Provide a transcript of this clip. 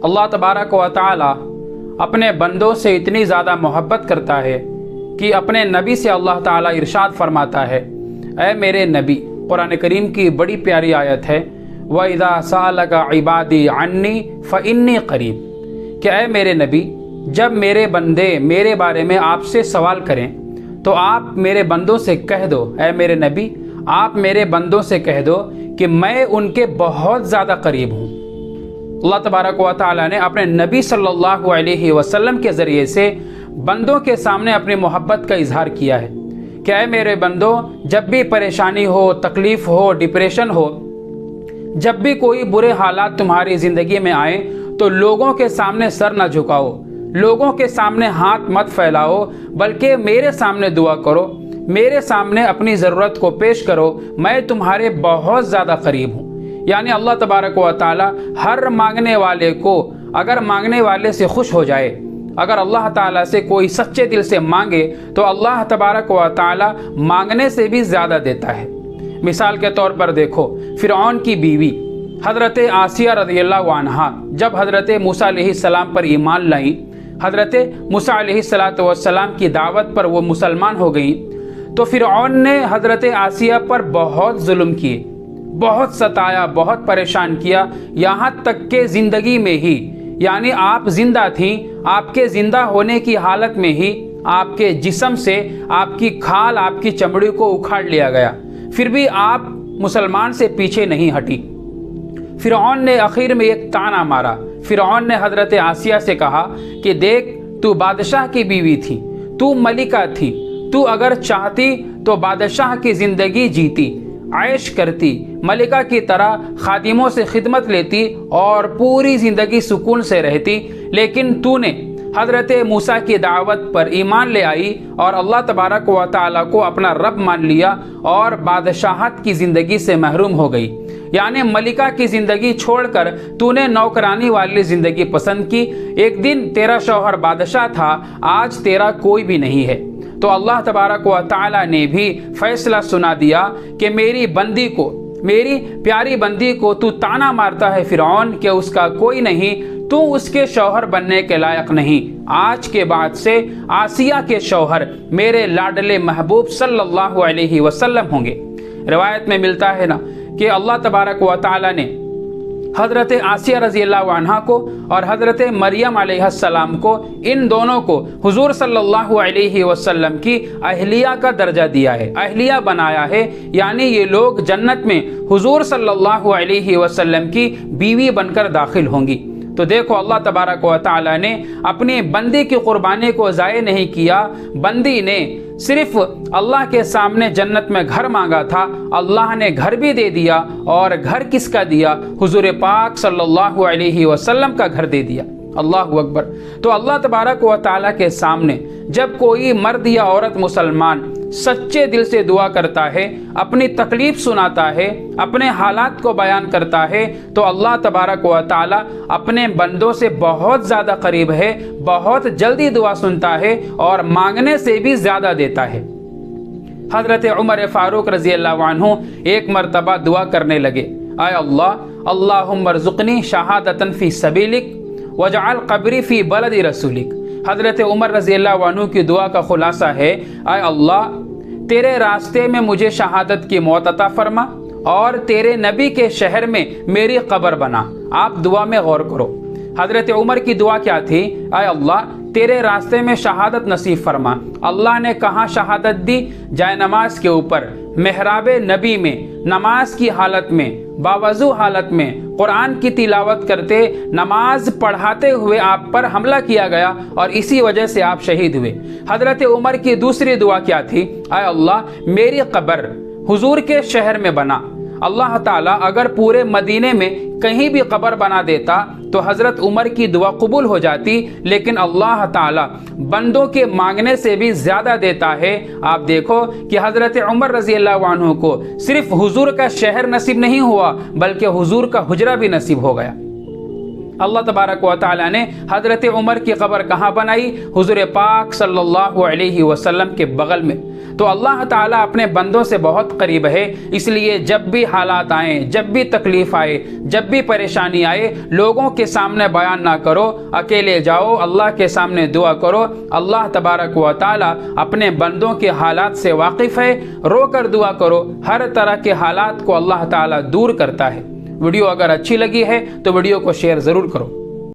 अल्लाह तबारक व तआला अपने बंदों से इतनी ज़्यादा मोहब्बत करता है कि अपने नबी से अल्लाह ताला इरशाद फरमाता है, ऐ मेरे नबी, कुरान करीम की बड़ी प्यारी आयत है, व इज़ा सअलका इबादी अन्नी फ़इन्नी करीब, कि ऐ मेरे नबी, जब मेरे बंदे मेरे बारे में आपसे सवाल करें तो आप मेरे बंदों से कह दो, ऐ मेरे नबी, आप मेरे बंदों से कह दो कि मैं उनके बहुत ज़्यादा करीब हूँ। अल्लाह तबारक व तआला ने अपने नबी सल्लल्लाहु अलैहि वसल्लम के ज़रिए से बंदों के सामने अपनी मोहब्बत का इजहार किया है कि ऐ मेरे बंदों, जब भी परेशानी हो, तकलीफ़ हो, डिप्रेशन हो, जब भी कोई बुरे हालात तुम्हारी ज़िंदगी में आए तो लोगों के सामने सर न झुकाओ, लोगों के सामने हाथ मत फैलाओ, बल्कि मेरे सामने दुआ करो, मेरे सामने अपनी ज़रूरत को पेश करो, मैं तुम्हारे बहुत ज़्यादा करीब हूँ। यानी अल्लाह तबारक व तआला हर मांगने वाले को अगर मांगने वाले से खुश हो जाए, अगर अल्लाह ताला से कोई सच्चे दिल से मांगे तो अल्लाह तबारक व तआला मांगने से भी ज़्यादा देता है। मिसाल के तौर पर देखो, फ़िरऔन की बीवी हज़रत आसिया रज़ियल्लाहु अन्हा जब हज़रत मूसा अलैहिस्सलाम पर ईमान लाई, हज़रत मूसा अलैहिस्सलाम की दावत पर वो मुसलमान हो गई, तो फ़िरऔन ने हज़रत आसिया पर बहुत जुल्म किए, बहुत सताया, बहुत परेशान किया, यहाँ तक के ज़िंदगी में ही, यानी आप ज़िंदा थी, आपके ज़िंदा होने की हालत में ही आपके जिस्म से आपकी खाल, आपकी चमड़ी को उखाड़ लिया गया, फिर भी आप मुसलमान से पीछे नहीं हटी। फ़िरऔन ने आखिर में एक ताना मारा। फ़िरऔन ने हज़रत आसिया से कहा कि देख, तू बादशाह की बीवी थी, तू मलिका थी, तू अगर चाहती तो बादशाह की ज़िंदगी जीती, ऐश करती, मलिका की तरह खादिमों से खिदमत लेती और पूरी ज़िंदगी सुकून से रहती, लेकिन तूने हज़रत मूसा की दावत पर ईमान ले आई और अल्लाह तबारक व तआला को अपना रब मान लिया और बादशाहत की ज़िंदगी से महरूम हो गई। यानी मलिका की ज़िंदगी छोड़कर तूने नौकरानी वाली ज़िंदगी पसंद की। एक दिन तेरा शौहर बादशाह था, आज तेरा कोई भी नहीं है। तो अल्लाह तबारक व तआला ने भी फैसला सुना दिया कि मेरी बंदी को, मेरी प्यारी बंदी को तू ताना मारता है फ़िरऔन कि उसका कोई नहीं, तू उसके शौहर बनने के लायक नहीं। आज के बाद से आसिया के शौहर मेरे लाडले महबूब सल्लल्लाहु अलैहि वसल्लम होंगे। रिवायत में मिलता है ना कि अल्लाह तबारक व तआला ने हज़रत आसिया रज़ियल्लाहु अन्हा को और हज़रत मरियम अलैहिस्सलाम को, इन दोनों को हुजूर सल्लल्लाहु अलैहि वसल्लम की अहलिया का दर्जा दिया है, अहलिया बनाया है। यानी ये लोग जन्नत में हुजूर सल्लल्लाहु अलैहि वसल्लम की बीवी बनकर दाखिल होंगी। तो देखो, अल्लाह तबारक व तआला ने अपनी बंदी की कुर्बानी को ज़ाय नहीं किया। बंदी ने सिर्फ अल्लाह के सामने जन्नत में घर मांगा था, अल्लाह ने घर भी दे दिया, और घर किसका दिया? हुजूर पाक सल्लल्लाहु अलैहि वसल्लम का घर दे दिया। अल्लाहु अकबर। तो अल्लाह तबारक व तआला के सामने जब कोई मर्द या औरत मुसलमान सच्चे दिल से दुआ करता है, अपनी तकलीफ सुनाता है, अपने हालात को बयान करता है, तो अल्लाह तबारक व तआला अपने बंदों से बहुत ज़्यादा करीब है, बहुत जल्दी दुआ सुनता है और मांगने से भी ज़्यादा देता है। हज़रत उमर फ़ारूक रज़ियल्लाहु अन्हु एक मरतबा दुआ करने लगे, आय अल्लाह, अल्लाहुम्मा रज़ुक़नी शहादतन फ़ी सबीलिक वजअल क़ब्री फ़ी बलदी रसूलिक। हज़रत उमर रज़ियल्लाहु अन्हु की दुआ का खुलासा है, आय अल्लाह, तेरे रास्ते में मुझे शहादत की मौत अता फरमा और तेरे नबी के शहर में मेरी कब्र बना। आप दुआ में गौर करो। हज़रत उमर की दुआ क्या थी? आय अल्लाह, तेरे रास्ते में शहादत नसीब फरमा। अल्लाह ने कहाँ शहादत दी? जाए नमाज के ऊपर, मेहराब नबी में, नमाज की हालत में, बावजू हालत में कुरान की तिलावत करते, नमाज पढ़ाते हुए आप पर हमला किया गया और इसी वजह से आप शहीद हुए। हज़रत उमर की दूसरी दुआ क्या थी? आय अल्लाह, मेरी कब्र हुजूर के शहर में बना। अल्लाह ताला अगर पूरे मदीने में कहीं भी कब्र बना देता तो हज़रत उमर की दुआ कबूल हो जाती, लेकिन अल्लाह ताला बंदों के मांगने से भी ज़्यादा देता है। आप देखो कि हज़रत उमर रज़ियल्लाहु अन्हु को सिर्फ हुजूर का शहर नसीब नहीं हुआ, बल्कि हुजूर का हुजरा भी नसीब हो गया। अल्लाह तबारक व तआला ने हज़रत उमर की कब्र कहाँ बनाई? हुज़ूर पाक सल्लल्लाहु अलैहि वसल्लम के बगल में। तो अल्लाह ताला अपने बंदों से बहुत करीब है, इसलिए जब भी हालात आए, जब भी तकलीफ आए, जब भी परेशानी आए, लोगों के सामने बयान ना करो, अकेले जाओ, अल्लाह के सामने दुआ करो। अल्लाह तबारक व तआला अपने बंदों के हालात से वाकिफ़ है। रो कर दुआ करो, हर तरह के हालात को अल्लाह ताला दूर करता है। वीडियो अगर अच्छी लगी है तो वीडियो को शेयर ज़रूर करो।